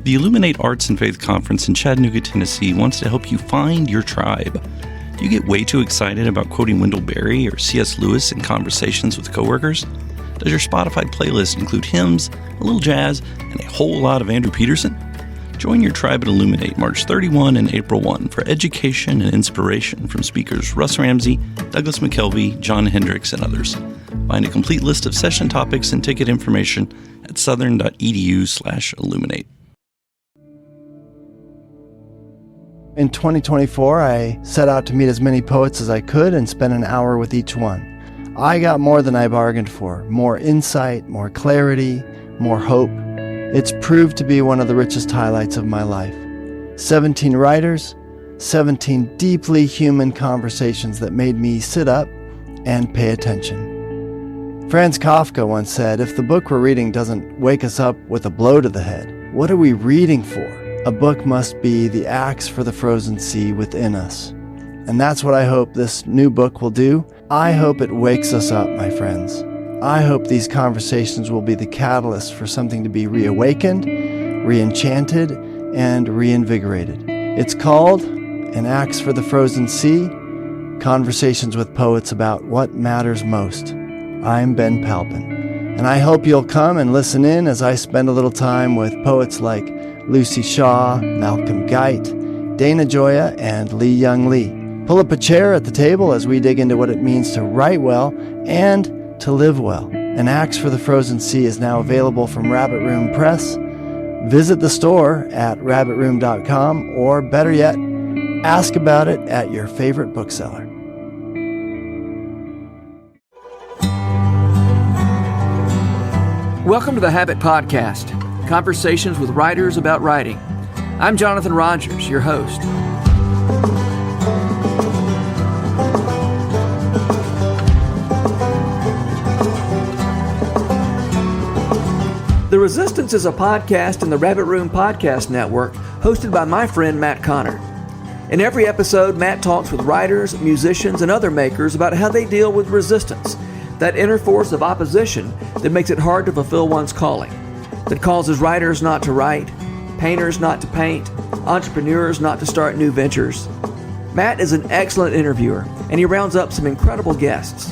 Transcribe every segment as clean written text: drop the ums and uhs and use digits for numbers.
The Illuminate Arts and Faith Conference in Chattanooga, Tennessee wants to help you find your tribe. Do you get way too excited about quoting Wendell Berry or C.S. Lewis in conversations with coworkers? Does your Spotify playlist include hymns, a little jazz, and a whole lot of Andrew Peterson? Join your tribe at Illuminate March 31 and April 1 for education and inspiration from speakers Russ Ramsey, Douglas McKelvey, John Hendricks, and others. Find a complete list of session topics and ticket information at southern.edu/illuminate. In 2024, I set out to meet as many poets as I could and spend an hour with each one. I got more than I bargained for, more insight, more clarity, more hope. It's proved to be one of the richest highlights of my life. 17 writers, 17 deeply human conversations that made me sit up and pay attention. Franz Kafka once said, if the book we're reading doesn't wake us up with a blow to the head, what are we reading for? A book must be the axe for the frozen sea within us. And that's what I hope this new book will do. I hope it wakes us up, my friends. I hope these conversations will be the catalyst for something to be reawakened, re-enchanted, and reinvigorated. It's called An Axe for the Frozen Sea, Conversations with Poets About What Matters Most. I'm Ben Palpin, and I hope you'll come and listen in as I spend a little time with poets like Lucy Shaw, Malcolm Guite, Dana Gioia, and Lee Young Lee. Pull up a chair at the table as we dig into what it means to write well and to live well. An Axe for the Frozen Sea is now available from Rabbit Room Press. Visit the store at rabbitroom.com, or better yet, ask about it at your favorite bookseller. Welcome to the Habit Podcast, conversations with writers about writing. I'm Jonathan Rogers, your host. The Resistance is a podcast in the Rabbit Room Podcast Network, hosted by my friend Matt Connor. In every episode, Matt talks with writers, musicians, and other makers about how they deal with resistance, that inner force of opposition that makes it hard to fulfill one's calling, that causes writers not to write, painters not to paint, entrepreneurs not to start new ventures. Matt is an excellent interviewer, and he rounds up some incredible guests.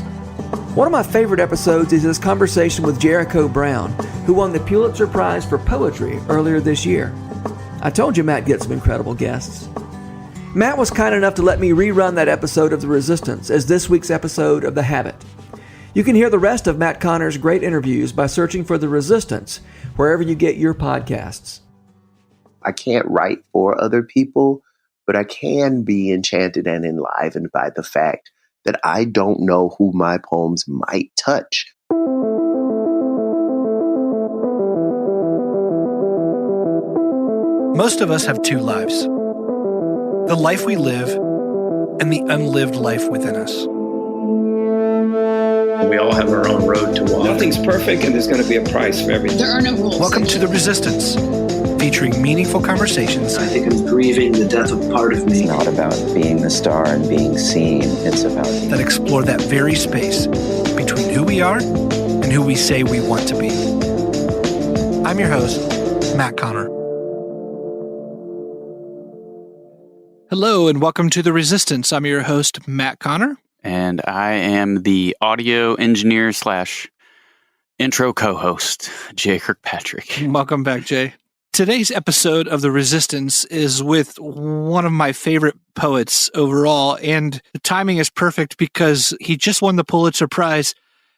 One of my favorite episodes is his conversation with Jericho Brown, who won the Pulitzer Prize for Poetry earlier this year. I told you Matt gets some incredible guests. Matt was kind enough to let me rerun that episode of The Resistance as this week's episode of The Habit. You can hear the rest of Matt Connor's great interviews by searching for The Resistance wherever you get your podcasts. I can't write for other people, but I can be enchanted and enlivened by the fact that I don't know who my poems might touch. Most of us have two lives: the life we live and the unlived life within us. We all have our own road to walk. Nothing's perfect, and there's going to be a price for everything. There are no rules. Welcome to The Resistance, featuring meaningful conversations. I think I'm grieving the death of part of me. It's not about being the star and being seen. It's about that explore that very space between who we are and who we say we want to be. I'm your host, Matt Connor. Hello, and welcome to The Resistance. I'm your host, Matt Connor. And I am the audio engineer / intro co-host, Jay Kirkpatrick. Welcome back, Jay. Today's episode of The Resistance is with one of my favorite poets overall, and the timing is perfect because he just won the Pulitzer Prize.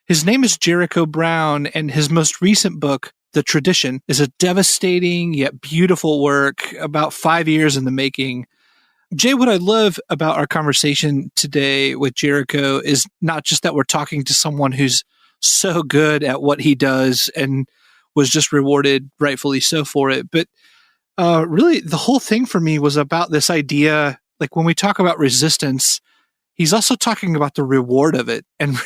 His name is Jericho Brown, and his most recent book, The Tradition, is a devastating yet beautiful work about 5 years in the making. Jay, what I love about our conversation today with Jericho is not just that we're talking to someone who's so good at what he does and was just rewarded rightfully so for it, but really the whole thing for me was about this idea, like when we talk about resistance, he's also talking about the reward of it and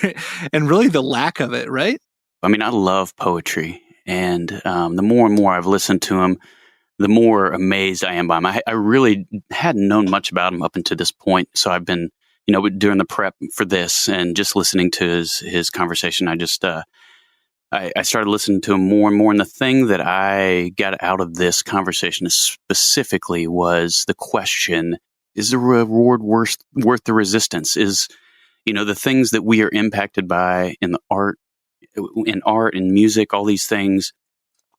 really the lack of it, right? I mean, I love poetry, and the more and more I've listened to him, the more amazed I am by him. I really hadn't known much about him up until this point. So I've been, doing the prep for this and just listening to his conversation. I just I started listening to him more and more. And the thing that I got out of this conversation specifically was the question, is the reward worth the resistance? Is, the things that we are impacted by in art and music, all these things,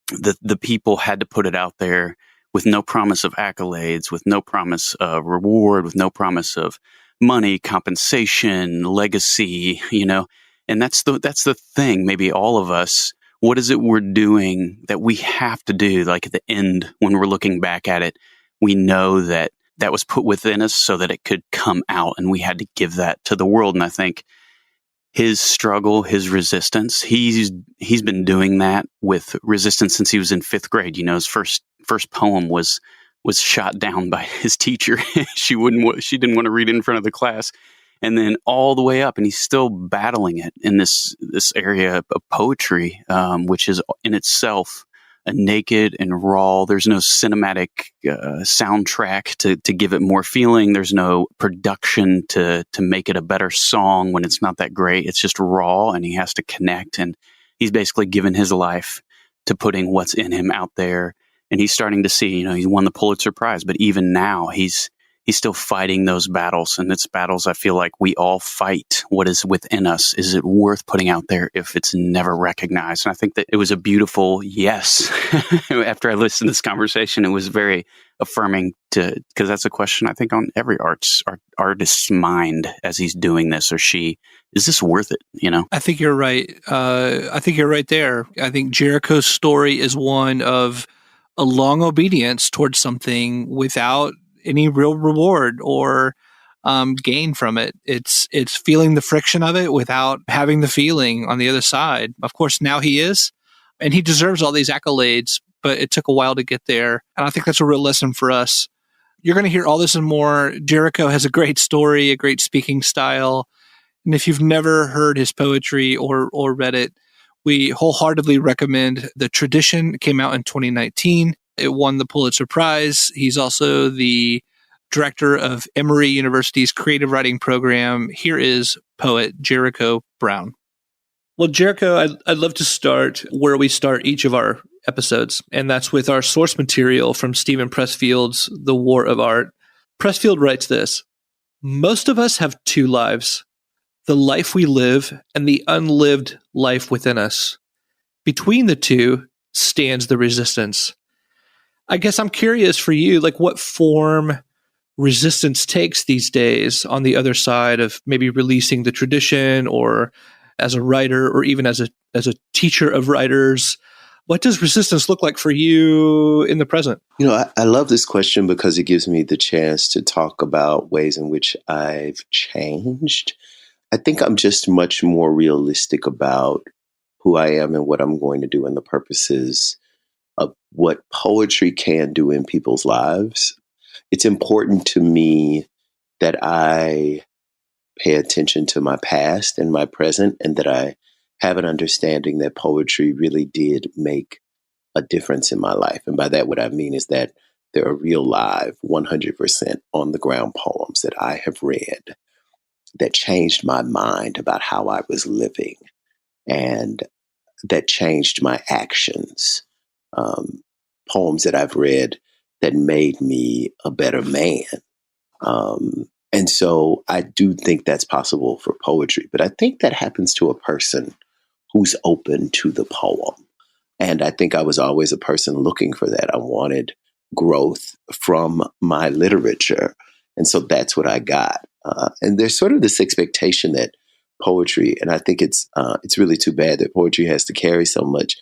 the people had to put it out there with no promise of accolades, with no promise of reward, with no promise of money, compensation, legacy, and that's the thing. Maybe all of us, what is it we're doing that we have to do? Like at the end, when we're looking back at it, we know that was put within us so that it could come out, and we had to give that to the world. And I think his struggle, his resistance, he's been doing that with resistance since he was in 5th grade. His first poem was shot down by his teacher. She didn't want to read it in front of the class. And then all the way up, and he's still battling it in this area of poetry, which is in itself a naked and raw. There's no cinematic soundtrack to give it more feeling. There's no production to make it a better song when it's not that great. It's just raw, and he has to connect. And he's basically given his life to putting what's in him out there. And he's starting to see, he's won the Pulitzer Prize, but even now he's still fighting those battles. And it's battles I feel like we all fight. What is within us? Is it worth putting out there if it's never recognized? And I think that it was a beautiful yes. After I listened to this conversation, it was very affirming because that's a question I think on every artist's mind as he's doing this or she. Is this worth it? I think you're right. I think you're right there. I think Jericho's story is one of a long obedience towards something without any real reward or gain from it. It's feeling the friction of it without having the feeling on the other side. Of course, now he is, and he deserves all these accolades, but it took a while to get there. And I think that's a real lesson for us. You're going to hear all this and more. Jericho has a great story, a great speaking style. And if you've never heard his poetry or read it, we wholeheartedly recommend The Tradition. It came out in 2019. It won the Pulitzer Prize. He's also the director of Emory University's creative writing program. Here is poet Jericho Brown. Well, Jericho, I'd love to start where we start each of our episodes, and that's with our source material from Stephen Pressfield's The War of Art. Pressfield writes this: most of us have two lives, the life we live and the unlived life within us. Between the two stands the resistance. I guess I'm curious for you, like what form resistance takes these days on the other side of maybe releasing the tradition, or as a writer, or even as a teacher of writers. What does resistance look like for you in the present? I love this question because it gives me the chance to talk about ways in which I've changed. I think I'm just much more realistic about who I am and what I'm going to do and the purposes of what poetry can do in people's lives. It's important to me that I pay attention to my past and my present, and that I have an understanding that poetry really did make a difference in my life. And by that, what I mean is that there are real live, 100% on the ground poems that I have read that changed my mind about how I was living, and that changed my actions. Poems that I've read that made me a better man. And so I do think that's possible for poetry, but I think that happens to a person who's open to the poem. And I think I was always a person looking for that. I wanted growth from my literature. And so that's what I got. And there's sort of this expectation that poetry, and I think it's really too bad that poetry has to carry so much.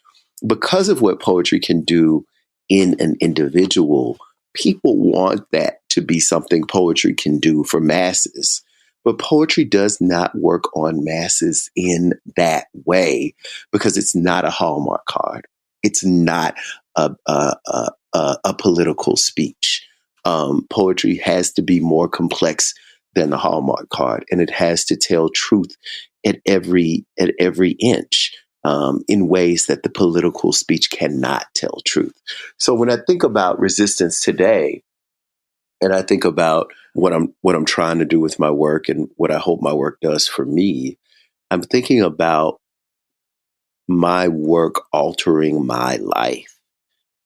Because of what poetry can do in an individual, people want that to be something poetry can do for masses. But poetry does not work on masses in that way because it's not a Hallmark card. It's not a political speech. Poetry has to be more complex than the Hallmark card, and it has to tell truth at every inch. In ways that the political speech cannot tell truth. So when I think about resistance today, and I think about what I'm trying to do with my work and what I hope my work does for me, I'm thinking about my work altering my life.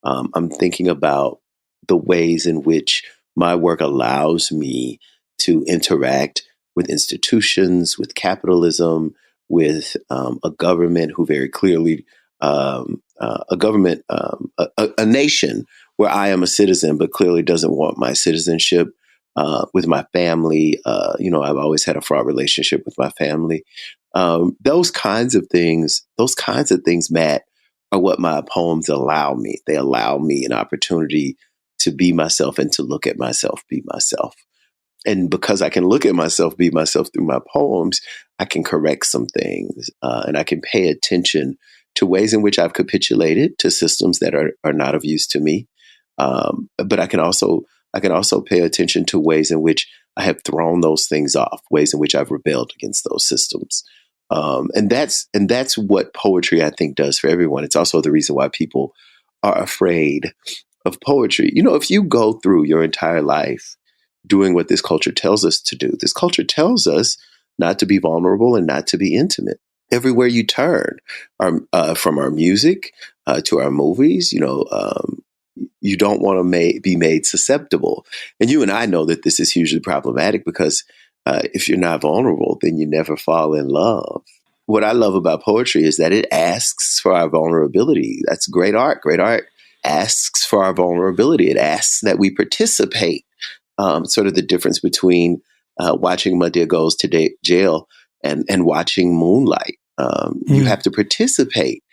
I'm thinking about the ways in which my work allows me to interact with institutions, with capitalism, with a government who very clearly, a nation where I am a citizen, but clearly doesn't want my citizenship. With my family, I've always had a fraught relationship with my family. Those kinds of things, Matt, are what my poems allow me. They allow me an opportunity to be myself and to look at myself, be myself. And because I can look at myself, be myself through my poems, I can correct some things, and I can pay attention to ways in which I've capitulated to systems that are not of use to me. But I can also pay attention to ways in which I have thrown those things off, ways in which I've rebelled against those systems. And that's what poetry, I think, does for everyone. It's also the reason why people are afraid of poetry. If you go through your entire life doing what this culture tells us to do, this culture tells us not to be vulnerable and not to be intimate. Everywhere you turn, from our music to our movies, you don't want to be made susceptible. And you and I know that this is hugely problematic because if you're not vulnerable, then you never fall in love. What I love about poetry is that it asks for our vulnerability. That's great art. Great art asks for our vulnerability. It asks that we participate. Sort of the difference between watching Madea Goes to Jail and watching Moonlight. You have to participate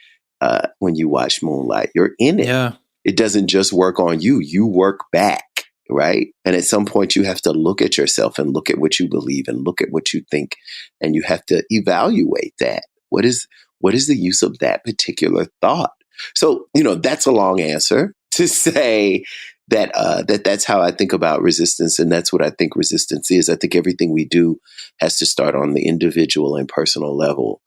when you watch Moonlight. You're in it. Yeah. It doesn't just work on you. You work back, right? And at some point, you have to look at yourself and look at what you believe and look at what you think. And you have to evaluate that. What is the use of that particular thought? So, that's a long answer to say that's how I think about resistance. And that's what I think resistance is. I think everything we do has to start on the individual and personal level.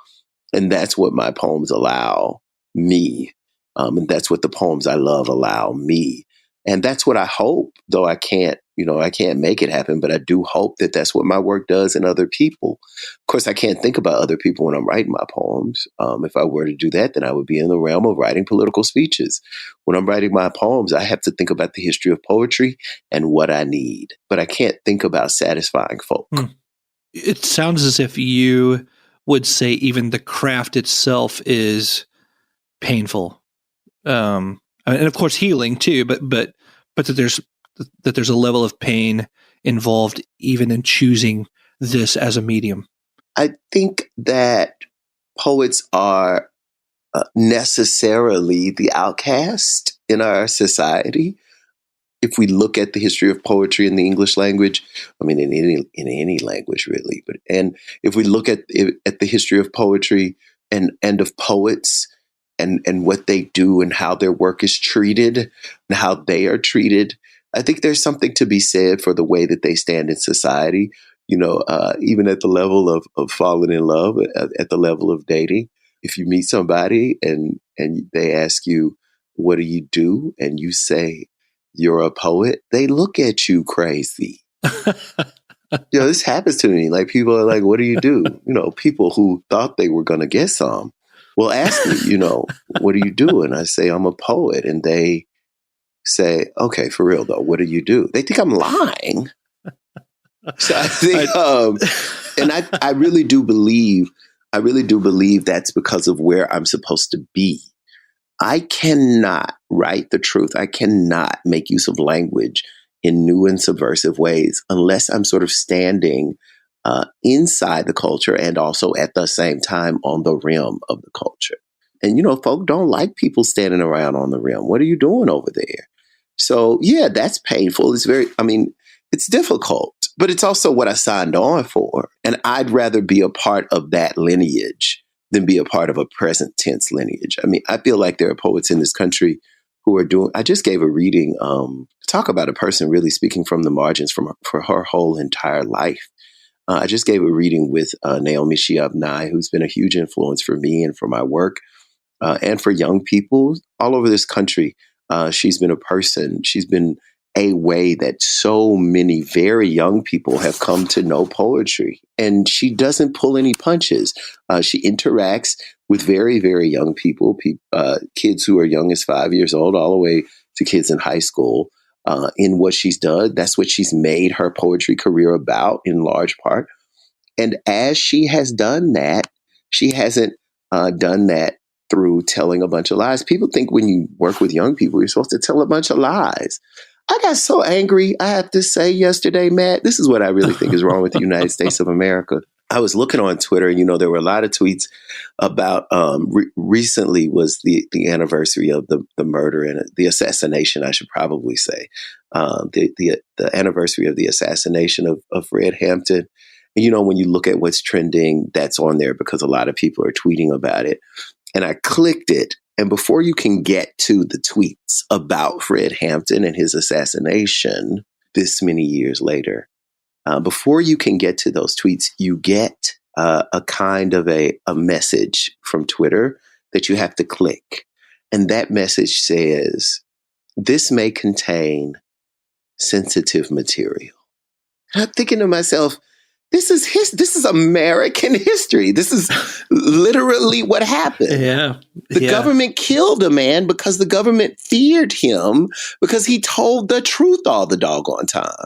And that's what my poems allow me. And that's what the poems I love allow me. And that's what I hope, though I can't make it happen, but I do hope that that's what my work does in other people. Of course, I can't think about other people when I'm writing my poems. If I were to do that, then I would be in the realm of writing political speeches. When I'm writing my poems, I have to think about the history of poetry and what I need, but I can't think about satisfying folk. It sounds as if you would say even the craft itself is painful. And of course healing too, but that there's a level of pain involved even in choosing this as a medium. I think that poets are necessarily the outcast in our society. If we look at the history of poetry in the English language, I mean, in any language really, and if we look at the history of poetry and of poets and what they do and how their work is treated and how they are treated, I think there's something to be said for the way that they stand in society. Even at the level of falling in love, at the level of dating. If you meet somebody and they ask you, "What do you do?" and you say, "You're a poet," they look at you crazy. This happens to me. Like, people are like, "What do you do?" People who thought they were going to get some will ask me, "What do you do?" And I say, "I'm a poet." And they say, "Okay, for real though, what do you do?" They think I'm lying. So I think, and I really do believe that's because of where I'm supposed to be. I cannot write the truth. I cannot make use of language in new and subversive ways unless I'm sort of standing inside the culture and also at the same time on the rim of the culture. And, folk don't like people standing around on the rim. What are you doing over there? So, yeah, that's painful. It's difficult, but it's also what I signed on for. And I'd rather be a part of that lineage than be a part of a present tense lineage. I feel like there are poets in this country who are doing, I just gave a reading, talk about a person really speaking from the margins for her whole entire life. I just gave a reading with Naomi Shihab Nye, who's been a huge influence for me and for my work and for young people all over this country. She's been a person. She's been a way that so many very young people have come to know poetry. And she doesn't pull any punches. She interacts with very, very young people, kids who are young as 5 years old, all the way to kids in high school. In what she's done, that's what she's made her poetry career about in large part. And as she has done that, she hasn't done that through telling a bunch of lies. People think when you work with young people, you're supposed to tell a bunch of lies. I got so angry, I have to say yesterday, Matt, this is what I really think is wrong with the United States of America. I was looking on Twitter, and, there were a lot of tweets about recently was the anniversary of the murder and the assassination, I should probably say, the anniversary of the assassination of Fred Hampton. And, when you look at what's trending, that's on there because a lot of people are tweeting about it. And I clicked it. And before you can get to the tweets about Fred Hampton and his assassination this many years later, before you can get to those tweets, you get a kind of a message from Twitter that you have to click. And that message says, "This may contain sensitive material." And I'm thinking to myself, this is American history. This is literally what happened. Yeah. The government killed a man because the government feared him because he told the truth all the doggone time.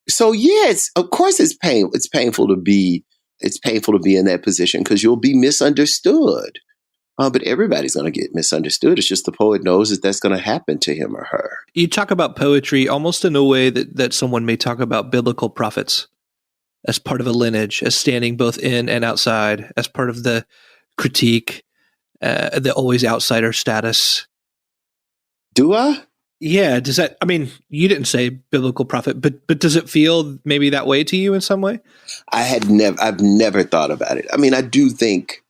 So yes, of course it's painful to be in that position because you'll be misunderstood. But everybody's going to get misunderstood. It's just the poet knows that that's going to happen to him or her. You talk about poetry almost in a way that someone may talk about biblical prophets as part of a lineage, as standing both in and outside, as part of the critique, the always outsider status. Do I? Yeah. Does that, I mean, you didn't say biblical prophet, but does it feel maybe that way to you in some way? I've never thought about it. I mean, I do think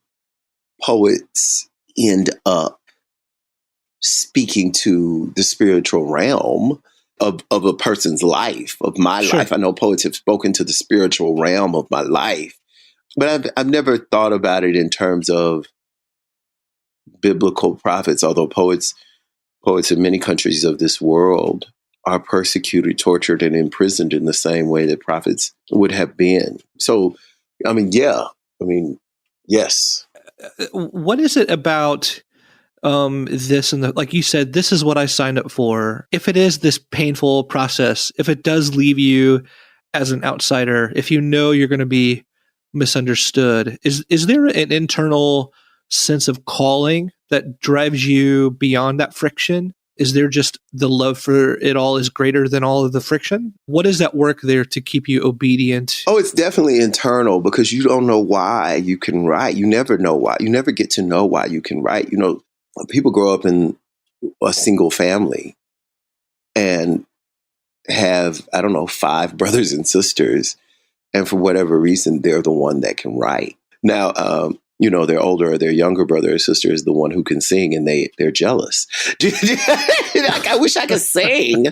poets end up speaking to the spiritual realm of a person's life, of my life. I know poets have spoken to the spiritual realm of my life, but I've never thought about it in terms of biblical prophets, although poets in many countries of this world are persecuted, tortured, and imprisoned in the same way that prophets would have been. So, yes. What is it about this and like you said, this is what I signed up for? If it is this painful process, if it does leave you as an outsider, if you know you're going to be misunderstood, is there an internal sense of calling that drives you beyond that friction? Is there just the love for it all is greater than all of the friction? What is that work there to keep you obedient? Oh, it's definitely internal because you don't know why you can write. You never know why. You never get to know why you can write. People grow up in a single family and have, 5 brothers and sisters. And for whatever reason, they're the one that can write. Now, their older or their younger brother or sister is the one who can sing and they're jealous. Like, I wish I could sing.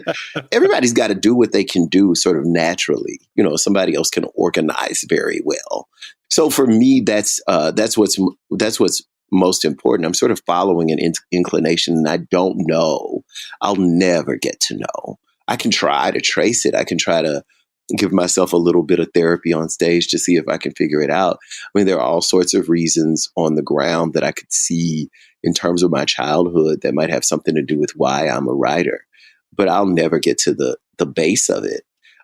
Everybody's got to do what they can do sort of naturally. Somebody else can organize very well. So for me, that's what's most important. I'm sort of following an inclination and I don't know. I'll never get to know. I can try to trace it. I can try to give myself a little bit of therapy on stage to see if I can figure it out. I mean, there are all sorts of reasons on the ground that I could see in terms of my childhood that might have something to do with why I'm a writer, but I'll never get to the base of it.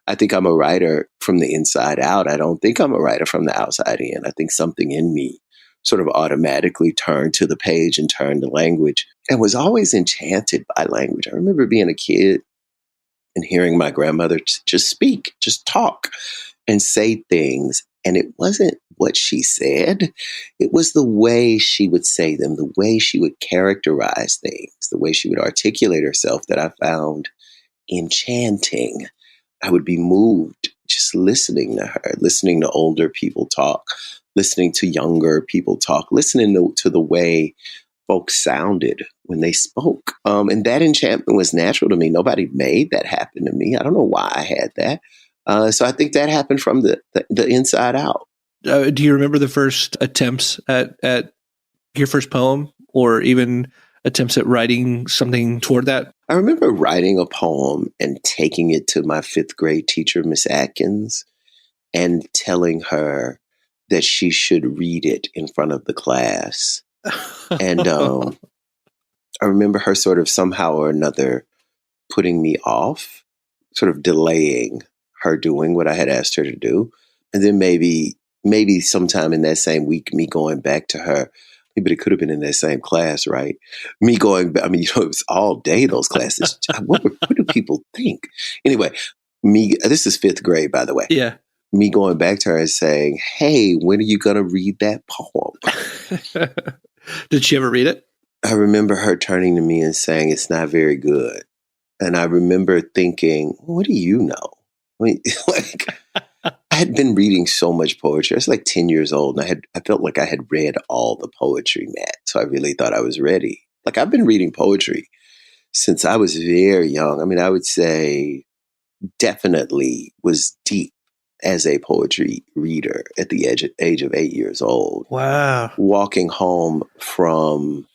I think I'm a writer from the inside out. I don't think I'm a writer from the outside in. I think something in me sort of automatically turned to the page and turned to language and was always enchanted by language. I remember being a kid and hearing my grandmother just speak, just talk and say things. And it wasn't what she said. It was the way she would say them, the way she would characterize things, the way she would articulate herself that I found enchanting. I would be moved just listening to her, listening to older people talk, listening to younger people talk, listening to the way folks sounded when they spoke. And that enchantment was natural to me. Nobody made that happen to me. I don't know why I had that. So I think that happened from the inside out. Do you remember the first attempts at your first poem or even attempts at writing something toward that? I remember writing a poem and taking it to my 5th grade teacher, Miss Atkins, and telling her that she should read it in front of the class. And I remember her sort of somehow or another putting me off, sort of delaying her doing what I had asked her to do. And then maybe sometime in that same week, me going back to her, but it could have been in that same class, right? Me going back, it was all day, those classes. What do people think? Anyway, this is 5th grade, by the way. Yeah. Me going back to her and saying, hey, when are you going to read that poem? Did she ever read it? I remember her turning to me and saying, it's not very good. And I remember thinking, what do you know? I had been reading so much poetry. I was like 10 years old, and I felt like I had read all the poetry, Matt. So I really thought I was ready. Like, I've been reading poetry since I was very young. I would say definitely was deep as a poetry reader at the age of 8 years old. Wow. Walking home from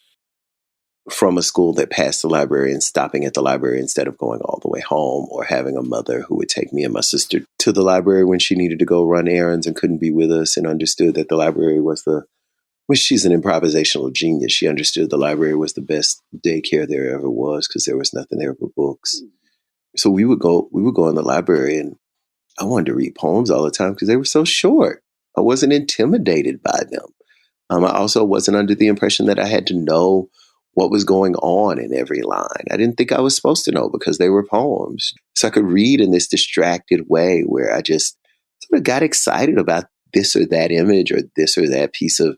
a school that passed the library and stopping at the library instead of going all the way home, or having a mother who would take me and my sister to the library when she needed to go run errands and couldn't be with us, and understood that the library was she's an improvisational genius. She understood the library was the best daycare there ever was, because there was nothing there but books. So we would go in the library, and I wanted to read poems all the time because they were so short. I wasn't intimidated by them. I also wasn't under the impression that I had to know what was going on in every line. I didn't think I was supposed to know because they were poems. So I could read in this distracted way where I just sort of got excited about this or that image, or this or that piece of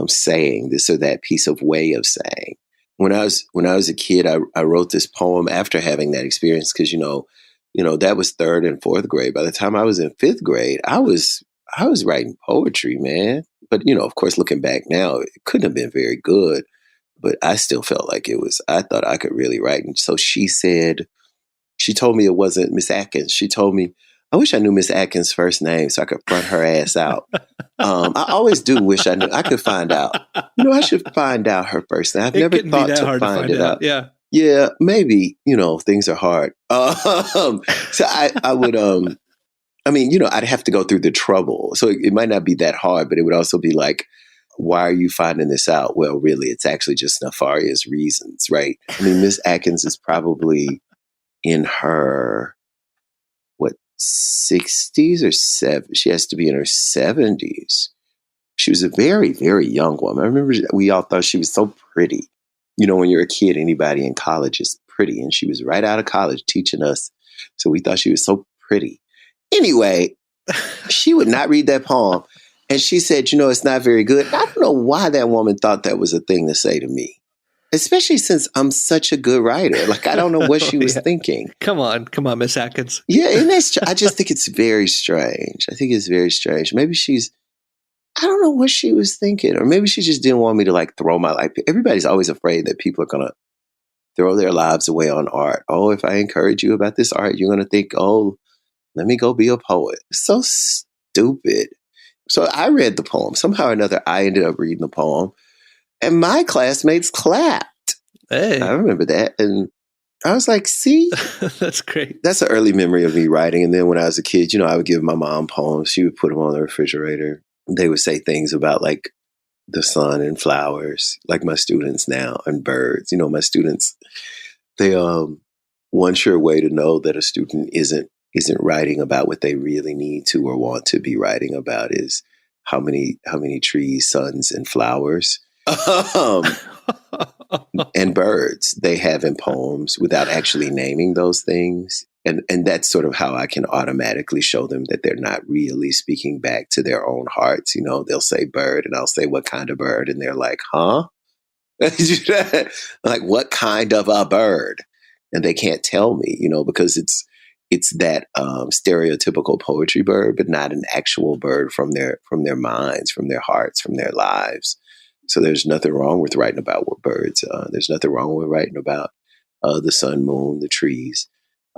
saying, this or that piece of way of saying. When I was a kid, I wrote this poem after having that experience, because that was 3rd and 4th grade. By the time I was in 5th grade, I was writing poetry, man. But of course, looking back now, it couldn't have been very good. But I still felt like I thought I could really write. And so she told me it wasn't Miss Atkins. She told me, I wish I knew Miss Atkins' first name so I could front her ass out. I always do wish I knew. I could find out. I should find out her first name. I've never thought to find it out. Yeah. Yeah, maybe, things are hard. So I would, I'd have to go through the trouble. So it might not be that hard, but it would also be like, why are you finding this out? Well, really, it's actually just nefarious reasons, right? Miss Atkins is probably in her, 60s or 70s? She has to be in her 70s. She was a very, very young woman. I remember we all thought she was so pretty. When you're a kid, anybody in college is pretty. And she was right out of college teaching us. So we thought she was so pretty. Anyway, she would not read that poem. And she said, it's not very good. I don't know why that woman thought that was a thing to say to me, especially since I'm such a good writer. Like, I don't know what she was thinking. Come on, Miss Atkins. Yeah, and I just think it's very strange. I think it's very strange. Maybe I don't know what she was thinking. Or maybe she just didn't want me to throw my life. Everybody's always afraid that people are going to throw their lives away on art. Oh, if I encourage you about this art, you're going to think, oh, let me go be a poet. It's so stupid. So I read the poem. Somehow or another, I ended up reading the poem. And my classmates clapped. Hey. I remember that. And I was like, see? That's great. That's an early memory of me writing. And then when I was a kid, I would give my mom poems. She would put them on the refrigerator. They would say things about the sun and flowers, like my students now, and birds. My students, they one sure way to know that a student isn't writing about what they really need to or want to be writing about is how many trees, suns, and flowers and birds they have in poems without actually naming those things. And that's sort of how I can automatically show them that they're not really speaking back to their own hearts. They'll say bird and I'll say, what kind of bird? And they're like, huh? Like, what kind of a bird? And they can't tell me, because it's that stereotypical poetry bird, but not an actual bird from their minds, from their hearts, from their lives. So there's nothing wrong with writing about what birds. There's nothing wrong with writing about the sun, moon, the trees.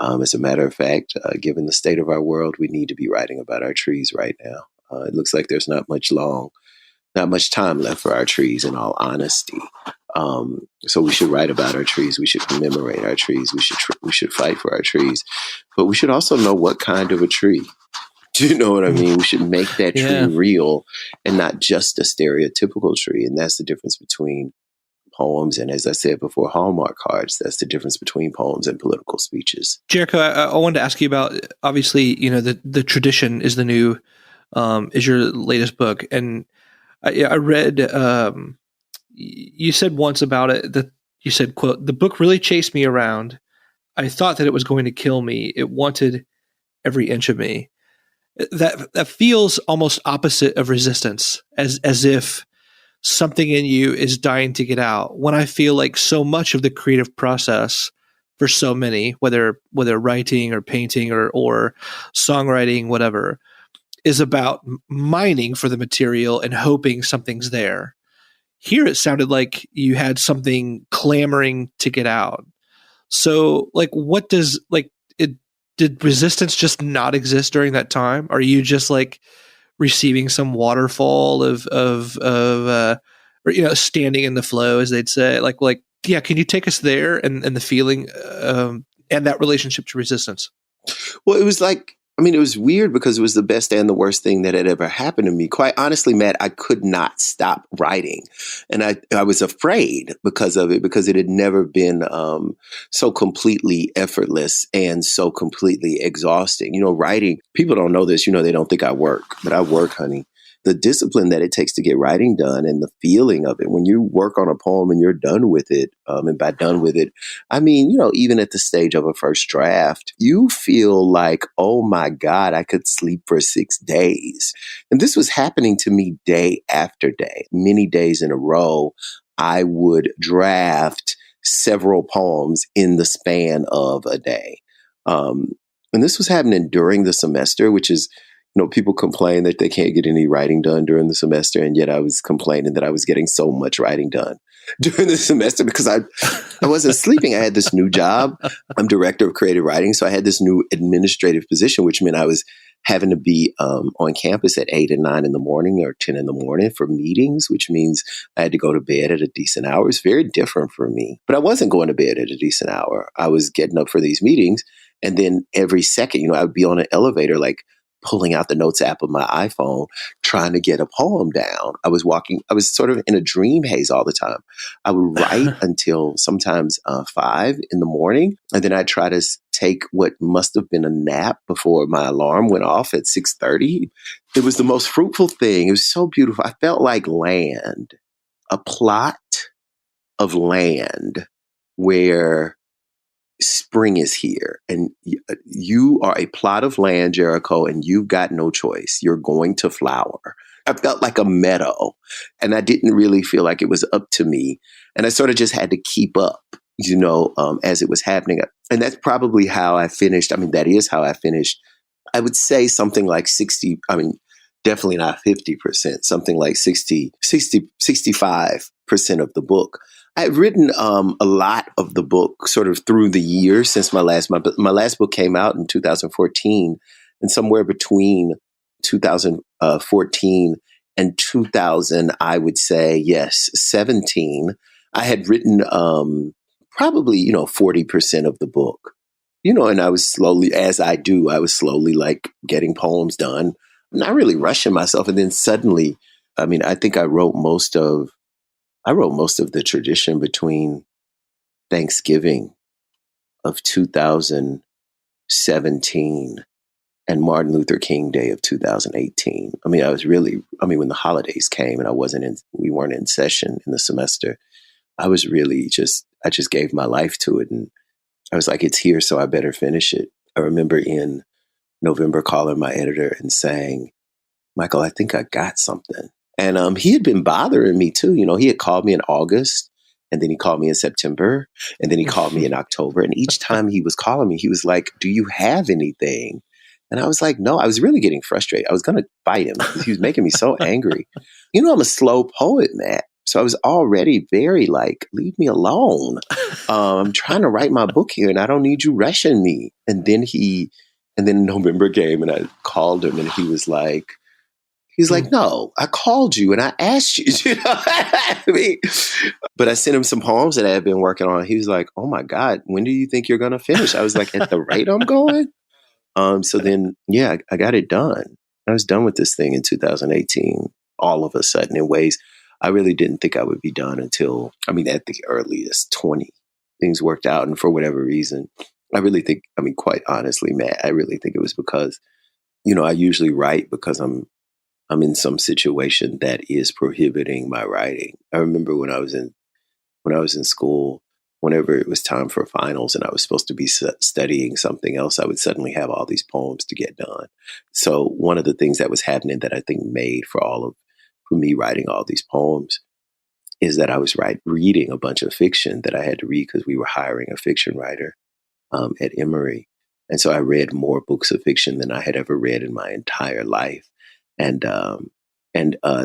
As a matter of fact, given the state of our world, we need to be writing about our trees right now. It looks like there's not much time left for our trees, in all honesty. So we should write about our trees. We should commemorate our trees. We should fight for our trees. But we should also know what kind of a tree. Do you know what I mean? We should make that tree real and not just a stereotypical tree. And that's the difference between poems. And as I said before, Hallmark cards, that's the difference between poems and political speeches. Jericho, I wanted to ask you about, obviously, the tradition is the new, is your latest book. And I read, you said once about it that you said, quote, "The book really chased me around. I thought that it was going to kill me. It wanted every inch of me." That feels almost opposite of resistance, as if something in you is dying to get out. When I feel like so much of the creative process for so many, whether writing or painting or songwriting, whatever, is about mining for the material and hoping something's there. Here it sounded like you had something clamoring to get out. So, like, did resistance just not exist during that time? Are you just like receiving some waterfall of standing in the flow, as they'd say? Yeah, can you take us there and the feeling and that relationship to resistance? Well, it was it was weird because it was the best and the worst thing that had ever happened to me. Quite honestly, Matt, I could not stop writing. And I was afraid because of it, because it had never been so completely effortless and so completely exhausting. Writing, people don't know this, they don't think I work, but I work, honey. The discipline that it takes to get writing done and the feeling of it when you work on a poem and you're done with it. And by done with it, I mean, even at the stage of a first draft, you feel like, oh my God, I could sleep for 6 days. And this was happening to me day after day, many days in a row. I would draft several poems in the span of a day. And this was happening during the semester, which is, people complain that they can't get any writing done during the semester. And yet I was complaining that I was getting so much writing done during the semester because I wasn't sleeping. I had this new job. I'm director of creative writing. So I had this new administrative position, which meant I was having to be on campus at 8 and 9 in the morning or 10 in the morning for meetings, which means I had to go to bed at a decent hour. It's very different for me. But I wasn't going to bed at a decent hour. I was getting up for these meetings. And then every second, I would be on an elevator, pulling out the notes app of my iPhone, trying to get a poem down. I was sort of in a dream haze all the time. I would write until sometimes 5 in the morning. And then I'd try to take what must have been a nap before my alarm went off at 6:30. It was the most fruitful thing. It was so beautiful. I felt like land, a plot of land where spring is here, and you are a plot of land, Jericho, and you've got no choice. You're going to flower. I felt like a meadow, and I didn't really feel like it was up to me. And I sort of just had to keep up, as it was happening. And that's probably how I finished. I mean, that is how I finished. I would say something like 60, definitely not 50%, something like 65% of the book. I've written a lot of the book sort of through the years since my last book came out in 2014, and somewhere between 2014 and 2000, I would say, 17, I had written probably 40% of the book, and I was slowly, as I do, I was slowly getting poems done, not really rushing myself, and then suddenly, I think I wrote most of the tradition between Thanksgiving of 2017 and Martin Luther King Day of 2018. I was really, when the holidays came and we weren't in session in the semester, I was really I just gave my life to it. And I was like, it's here, so I better finish it. I remember in November calling my editor and saying, Michael, I think I got something. And he had been bothering me too. He had called me in August, and then he called me in September, and then he called me in October. And each time he was calling me, he was like, do you have anything? And I was like, no. I was really getting frustrated. I was going to fight him because he was making me so angry. I'm a slow poet, Matt. So I was already very leave me alone. I'm trying to write my book here, and I don't need you rushing me. And then November came, and I called him, and he was like, He's like, no, I called you and I asked you. You know what I mean? But I sent him some poems that I had been working on. He was like, oh my God, when do you think you're going to finish? I was like, at the rate I'm going? So then, yeah, I got it done. I was done with this thing in 2018, all of a sudden, in ways I really didn't think I would be done until, at the earliest 20. Things worked out. And for whatever reason, I really think, quite honestly, Matt, I really think it was because, I usually write because I'm in some situation that is prohibiting my writing. I remember when I was in school, whenever it was time for finals and I was supposed to be studying something else, I would suddenly have all these poems to get done. So one of the things that was happening that I think made for me writing all these poems is that I was reading a bunch of fiction that I had to read because we were hiring a fiction writer at Emory. And so I read more books of fiction than I had ever read in my entire life. And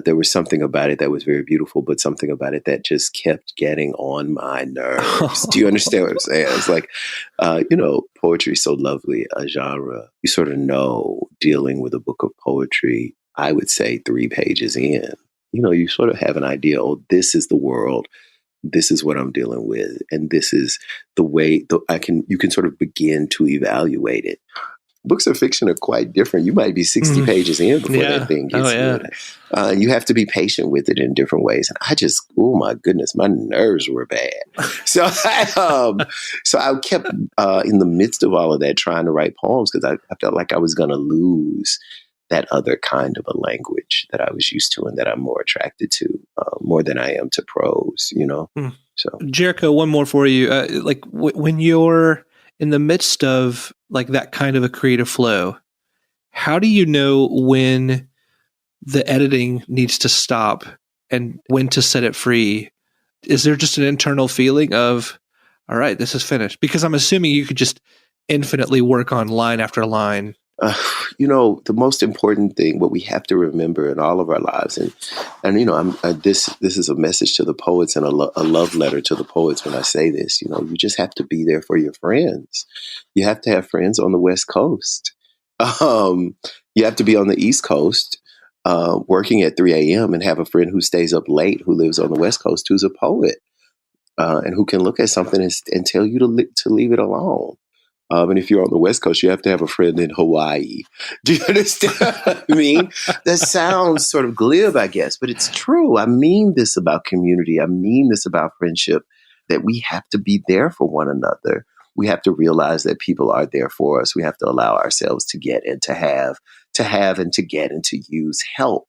there was something about it that was very beautiful, but something about it that just kept getting on my nerves. Do you understand what I'm saying? It's like, poetry is so lovely, a genre. You sort of know, dealing with a book of poetry, I would say 3 pages in, you sort of have an idea, oh, this is the world. This is what I'm dealing with. And this is the way you can sort of begin to evaluate it. Books of fiction are quite different. You might be 60 pages in before that thing gets good. You have to be patient with it in different ways. And I just, oh my goodness, my nerves were bad. So I kept in the midst of all of that trying to write poems because I felt like I was going to lose that other kind of a language that I was used to and that I'm more attracted to, more than I am to prose, So, Jericho, one more for you. When you're in the midst of like that kind of a creative flow, how do you know when the editing needs to stop and when to set it free? Is there just an internal feeling of, all right, this is finished? Because I'm assuming you could just infinitely work on line after line. The most important thing, what we have to remember in all of our lives, this is a message to the poets and a love letter to the poets when I say this, you just have to be there for your friends. You have to have friends on the West Coast. You have to be on the East Coast, working at 3 a.m. and have a friend who stays up late, who lives on the West Coast, who's a poet, and who can look at something and tell you to leave it alone. And if you're on the West Coast, you have to have a friend in Hawaii. Do you understand what I mean? That sounds sort of glib, I guess, but it's true. I mean this about community. I mean this about friendship, that we have to be there for one another. We have to realize that people are there for us. We have to allow ourselves to get and to have and to get and to use help.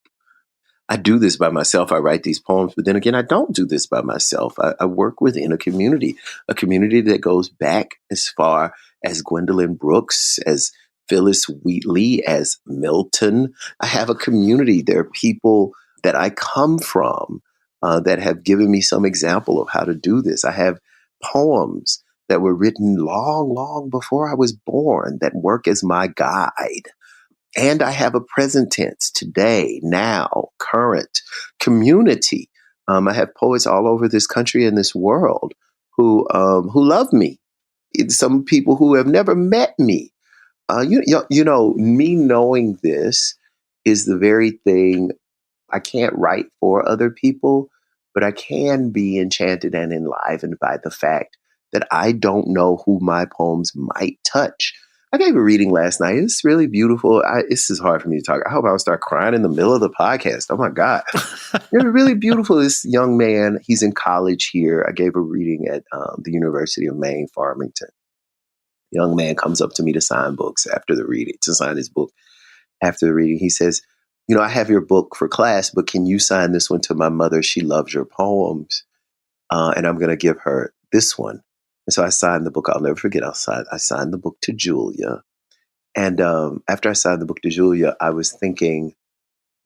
I do this by myself. I write these poems, but then again, I don't do this by myself. I work within a community that goes back as far as Gwendolyn Brooks, as Phyllis Wheatley, as Milton. I have a community. There are people that I come from that have given me some example of how to do this. I have poems that were written long, long before I was born that work as my guide. And I have a present tense, today, now, current community. I have poets all over this country and this world who love me. Some people who have never met me. Me knowing this is the very thing. I can't write for other people, but I can be enchanted and enlivened by the fact that I don't know who my poems might touch. I gave a reading last night. It's really beautiful. This is hard for me to talk. I hope I don't start crying in the middle of the podcast. Oh my God. It was really beautiful. This young man, he's in college here. I gave a reading at the University of Maine, Farmington. The young man comes up to me to sign books after the reading, to sign his book after the reading. He says, I have your book for class, but can you sign this one to my mother? She loves your poems. And I'm going to give her this one. And so I signed the book. I'll never forget. I signed the book to Julia. And after I signed the book to Julia, I was thinking,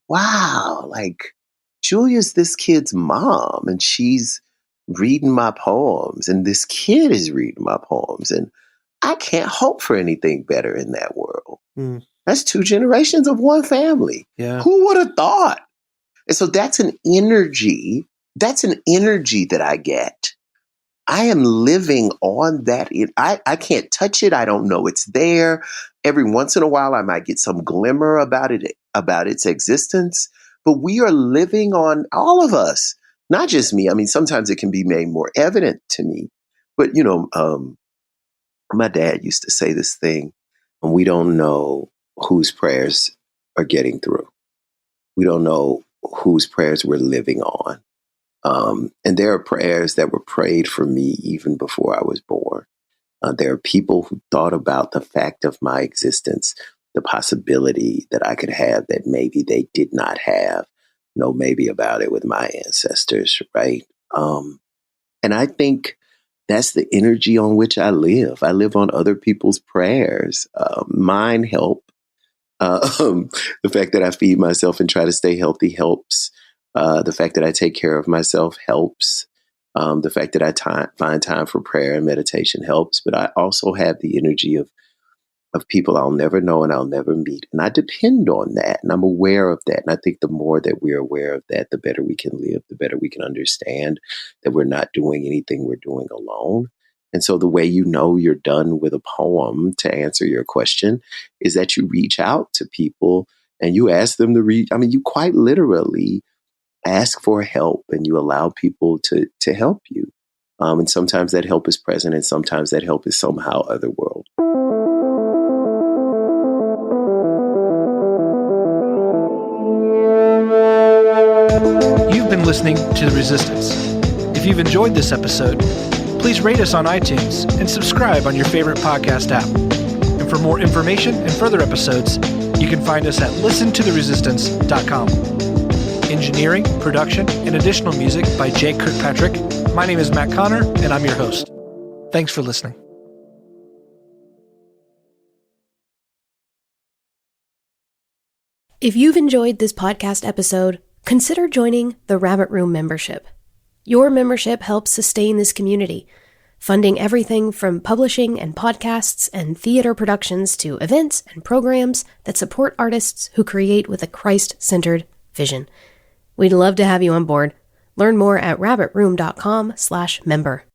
wow, like Julia's this kid's mom and she's reading my poems and this kid is reading my poems. And I can't hope for anything better in that world. Mm. That's 2 generations of one family. Yeah. Who would have thought? And so that's an energy that I get I am living on that. I can't touch it. I don't know it's there. Every once in a while, I might get some glimmer about it, about its existence. But we are living on, all of us, not just me. I mean, sometimes it can be made more evident to me. But, my dad used to say this thing, and we don't know whose prayers are getting through. We don't know whose prayers we're living on. And there are prayers that were prayed for me even before I was born. There are people who thought about the fact of my existence, the possibility that I could have that maybe they did not have. No, maybe about it with my ancestors, right? And I think that's the energy on which I live. I live on other people's prayers. Mine help. The fact that I feed myself and try to stay healthy helps. The fact that I take care of myself helps. The fact that I find time for prayer and meditation helps. But I also have the energy of people I'll never know and I'll never meet. And I depend on that. And I'm aware of that. And I think the more that we're aware of that, the better we can live, the better we can understand that we're not doing anything we're doing alone. And so the way you know you're done with a poem, to answer your question, is that you reach out to people and you ask them to read. I mean, you quite literally ask for help and you allow people to help you. And sometimes that help is present and sometimes that help is somehow otherworld. You've been listening to The Resistance. If you've enjoyed this episode, please rate us on iTunes and subscribe on your favorite podcast app. And for more information and further episodes, you can find us at listentotheresistance.com. Engineering, production, and additional music by Jake Kirkpatrick. My name is Matt Connor, and I'm your host. Thanks for listening. If you've enjoyed this podcast episode, consider joining the Rabbit Room membership. Your membership helps sustain this community, funding everything from publishing and podcasts and theater productions to events and programs that support artists who create with a Christ-centered vision. We'd love to have you on board. Learn more at rabbitroom.com/member.